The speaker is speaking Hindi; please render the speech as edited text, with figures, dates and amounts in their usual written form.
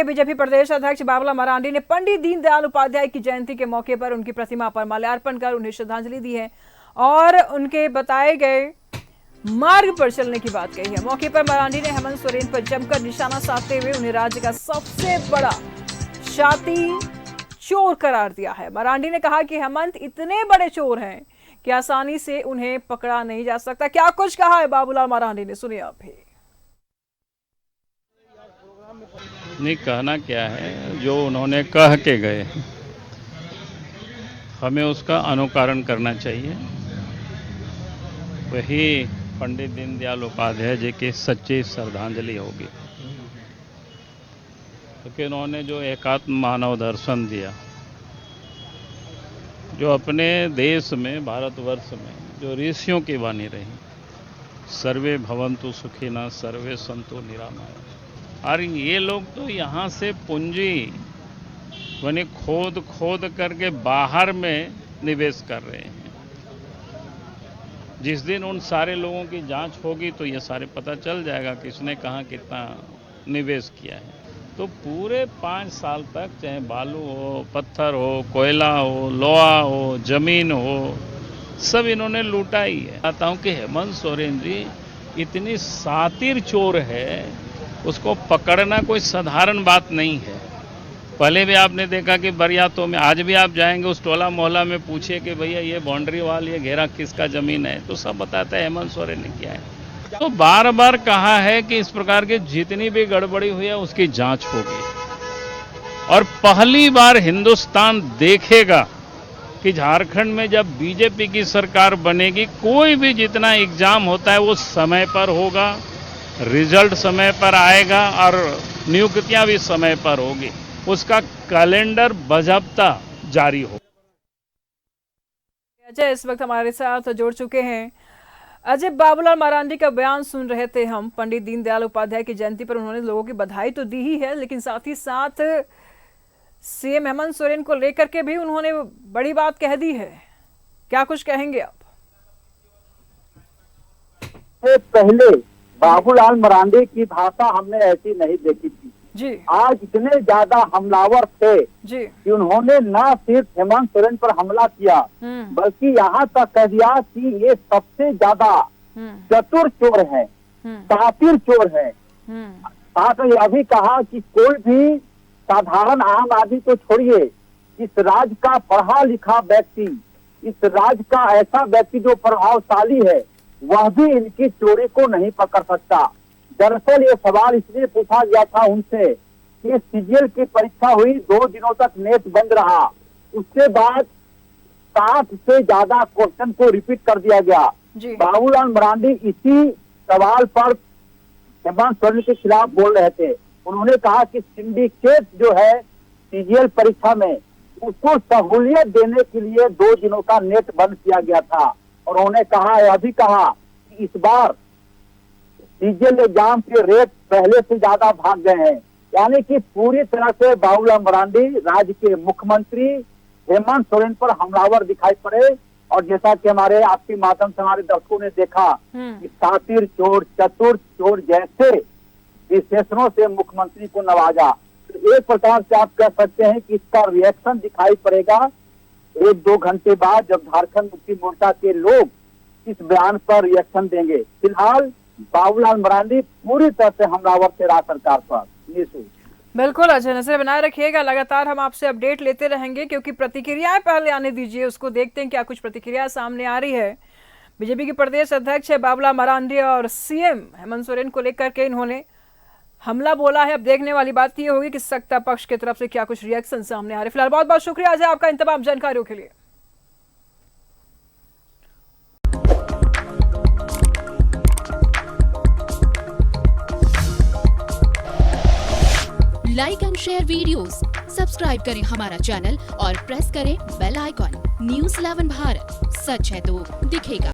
बीजेपी प्रदेश अध्यक्ष बाबूलाल मरांडी ने पंडित दीनदयाल उपाध्याय की जयंती के मौके पर उनकी प्रतिमा पर माल्यार्पण कर उन्हें श्रद्धांजलि दी है और उनके बताए गए मार्ग पर चलने की बात कही है। मौके पर मरांडी ने हेमंत सोरेन पर जमकर निशाना साधते हुए उन्हें राज्य का सबसे बड़ा शाती चोर करार दिया है। मरांडी ने कहा कि हेमंत इतने बड़े चोर हैं कि आसानी से उन्हें पकड़ा नहीं जा सकता। क्या कुछ कहा है बाबूलाल मरांडी ने, सुनिए आप भी। नहीं, कहना क्या है, जो उन्होंने कह के गए हमें उसका अनुकरण करना चाहिए। वही पंडित दीनदयाल उपाध्याय जी की सच्ची श्रद्धांजलि होगी, क्योंकि उन्होंने जो एकात्म मानव दर्शन दिया, जो अपने देश में भारतवर्ष में जो ऋषियों की वाणी रही, सर्वे भवन्तु सुखिनः सर्वे सन्तु निरामया। और ये लोग तो यहाँ से पूंजी यानी खोद खोद करके बाहर में निवेश कर रहे हैं। जिस दिन उन सारे लोगों की जांच होगी तो ये सारे पता चल जाएगा किसने कहाँ कितना निवेश किया है। तो पूरे 5 साल तक चाहे बालू हो, पत्थर हो, कोयला हो, लोहा हो, जमीन हो, सब इन्होंने लूटा ही है। कहता हूँ कि हेमंत सोरेन जी इतनी शातिर चोर है, उसको पकड़ना कोई साधारण बात नहीं है। पहले भी आपने देखा कि बरियातों में, आज भी आप जाएंगे उस टोला मोहल्ला में पूछिए कि भैया ये बाउंड्री वाल, ये घेरा किसका जमीन है, तो सब बताता है हेमंत सोरेन ने किया है। तो बार बार कहा है कि इस प्रकार की जितनी भी गड़बड़ी हुई है उसकी जांच होगी, और पहली बार हिंदुस्तान देखेगा कि झारखंड में जब बीजेपी की सरकार बनेगी, कोई भी जितना एग्जाम होता है वो समय पर होगा, रिजल्ट समय पर आएगा और नियुक्तियां भी समय पर होगी, उसका कैलेंडर बजाबता जारी हो। अजय इस वक्त हमारे साथ जुड़ चुके हैं। अजय, बाबूलाल मरांडी का बयान सुन रहे थे हम। पंडित दीनदयाल उपाध्याय की जयंती पर उन्होंने लोगों की बधाई तो दी ही है, लेकिन साथ ही साथ सीएम हेमंत सोरेन को लेकर के भी उन्होंने बड़ी बात कह दी है। क्या कुछ कहेंगे आप? पहले बाबूलाल मरांडी की भाषा हमने ऐसी नहीं देखी थी जी। आज इतने ज्यादा हमलावर थे जी कि उन्होंने न सिर्फ हेमंत सोरेन पर हमला किया, बल्कि यहाँ तक कह दिया कि ये सबसे ज्यादा चतुर चोर है, शातिर चोर है। साथ में यह भी कहा कि कोई भी साधारण आम आदमी को छोड़िए, इस राज्य का पढ़ा लिखा व्यक्ति, इस राज्य का ऐसा व्यक्ति जो प्रभावशाली है, वह भी इनकी चोरी को नहीं पकड़ सकता। दरअसल ये सवाल इसलिए पूछा गया था उनसे कि सीजीएल की परीक्षा हुई, 2 दिनों तक नेट बंद रहा, उसके बाद 60 से ज्यादा क्वेश्चन को रिपीट कर दिया गया। बाबूलाल मरांडी इसी सवाल पर हेमंत सोरेन के खिलाफ बोल रहे थे। उन्होंने कहा कि सिंडिकेट जो है सीजीएल परीक्षा में, उसको सहूलियत देने के लिए 2 दिनों का नेट बंद किया गया था। और उन्होंने कहा, यह भी कहा कि इस बार सीजीएल एग्जाम के रेट पहले से ज्यादा भाग गए हैं। यानी कि पूरी तरह से बाबूलाल मरांडी राज्य के मुख्यमंत्री हेमंत सोरेन पर हमलावर दिखाई पड़े। और जैसा कि हमारे आपके माध्यम से हमारे दर्शकों ने देखा कि शातिर चोर, चतुर चोर जैसे विशेषणों से मुख्यमंत्री को नवाजा। तो एक प्रकार से आप कह सकते हैं कि इसका रिएक्शन दिखाई पड़ेगा 1-2 घंटे बाद, जब झारखंड मुक्ति मोर्चा के लोग इस बयान पर रिएक्शन देंगे। फिलहाल बाबूलाल मरांडी पूरी तरह से हमलावर थे राज्य सरकार पर। बिल्कुल अजय, नजर बनाए रखिएगा, लगातार हम आपसे अपडेट लेते रहेंगे, क्योंकि प्रतिक्रियाएं पहले आने दीजिए, उसको देखते हैं क्या कुछ प्रतिक्रिया सामने आ रही है। बीजेपी के प्रदेश अध्यक्ष है बाबूलाल मरांडी और सीएम हेमंत सोरेन को लेकर के इन्होंने हमला बोला है। अब देखने वाली बात ये होगी कि सत्ता पक्ष की तरफ से क्या कुछ रिएक्शन सामने आ रहे। फिलहाल बहुत बहुत शुक्रिया अजय आपका इन तमाम जानकारियों के लिए। Like and share videos, subscribe करें हमारा चैनल और प्रेस करें बेल आइकॉन। न्यूज़ 11 भारत, सच है तो दिखेगा।